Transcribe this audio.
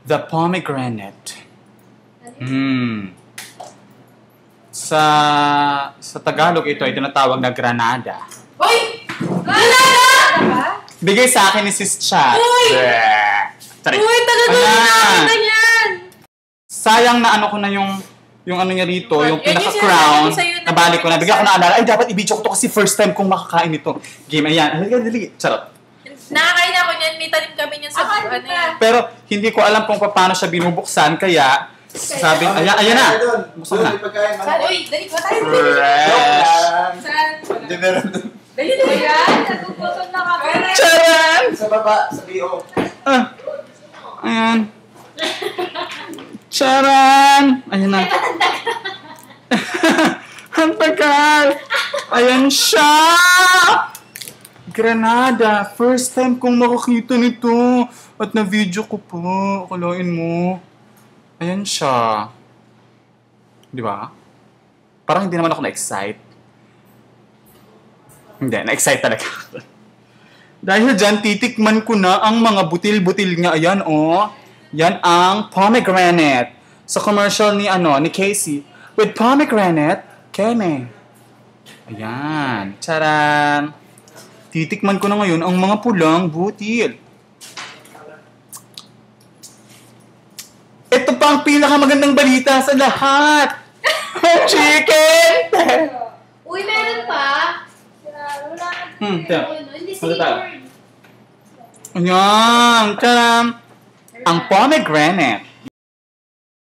The pomegranate. Sa Tagalog ito ay tinatawag na granada. Uy! Granada! Bigay sa akin ni Sis Chat. Uy! Uy, talaga yan! Sayang na ano ko na yung ano niya rito, yung pinaka-crown, nabalik ko na. Bigyan ko na alala, ay dapat i-video ko to kasi first time kong makakain ito. Game, ayan. Dali. Charot. Nakakain ako niyan, may tanim kami niyan sa ano yan. Pero hindi ko alam kung paano siya binubuksan, kaya sabi, ayan na. Buksan na. Uy, dali ko tayo. Fresh. Saan? Hindi meron doon. Dali na yan. Natutunan na kami. Charan! Sa baba, sa BO. Ayan. Charan! Ayan na. Ang tagal! Ayan siya! Granada. First time kong makakita nito. At na-video ko po. Akalain mo. Ayan siya. Di ba? Parang hindi naman ako na-excite. Hindi, na-excite talaga. Dahil dyan, titikman ko na ang mga butil-butil nga. Ayan, oh. Yan ang pomegranate. Sa commercial ni Casey. With pomegranate, keme. Ayan. Charan! Titikman ko na ngayon ang mga pulang butil. Ito pa ang pinakamagandang balita sa lahat! Chicken! Uy, meron pa. Hindi Ayan! Charan! Ang pomegranate